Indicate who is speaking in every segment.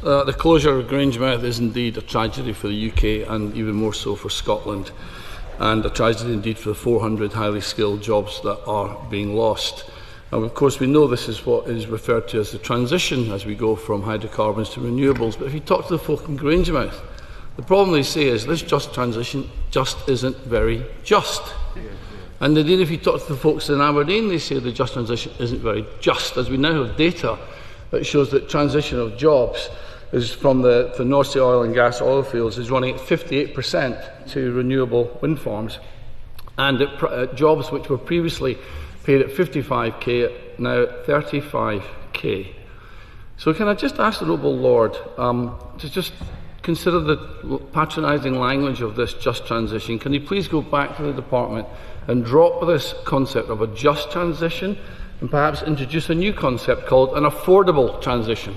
Speaker 1: The closure of Grangemouth is indeed a tragedy for the UK and even more so for Scotland, and a tragedy indeed for the 400 highly skilled jobs that are being lost. And of course we know this is what is referred to as the transition as we go from hydrocarbons to renewables, but if you talk to the folk in Grangemouth, the problem they say is this just transition just isn't very just. And indeed if you talk to the folks in Aberdeen, they say the just transition isn't very just, as we now have data that shows that transition of jobs is from the North Sea oil and gas oil fields is running at 58% to renewable wind farms, and jobs which were previously paid at 55k now at 35k. So can I just ask the noble Lord to just consider the patronising language of this just transition? Can he please go back to the department and drop this concept of a just transition and perhaps introduce a new concept called an affordable transition?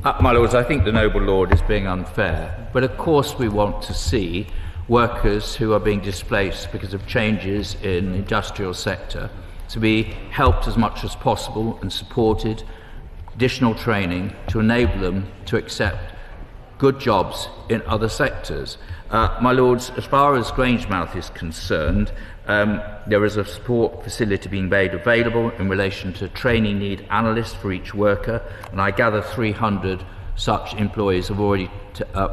Speaker 2: My Lords, I think the noble Lord is being unfair, but of course we want to see workers who are being displaced because of changes in the industrial sector to be helped as much as possible and supported, additional training to enable them to accept good jobs in other sectors. My Lords, as far as Grangemouth is concerned, there is a support facility being made available in relation to training need analysts for each worker, and I gather 300 such employees have already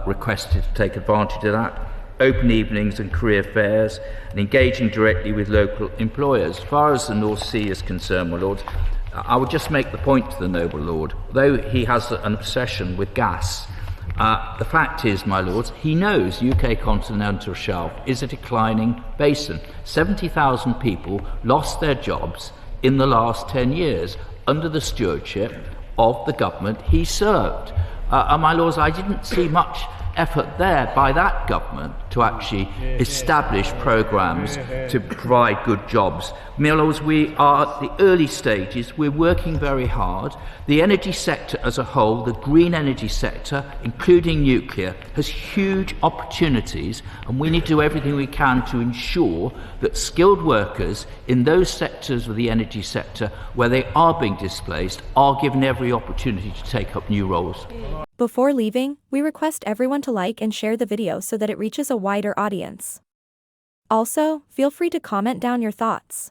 Speaker 2: requested to take advantage of that. Open evenings and career fairs, and engaging directly with local employers. As far as the North Sea is concerned, my Lord, I would just make the point to the noble Lord, though he has an obsession with gas, the fact is, my Lords, he knows the UK continental shelf is a declining basin. 70,000 people lost their jobs in the last 10 years under the stewardship of the government he served. And my Lords, I didn't see much effort there by that government to actually establish programmes to provide good jobs. My Lords, we are at the early stages. We're working very hard. The energy sector as a whole, the green energy sector, including nuclear, has huge opportunities, and we need to do everything we can to ensure that skilled workers in those sectors of the energy sector where they are being displaced are given every opportunity to take up new roles.
Speaker 3: Before leaving, we request everyone to like and share the video so that it reaches a wider audience. Also, feel free to comment down your thoughts.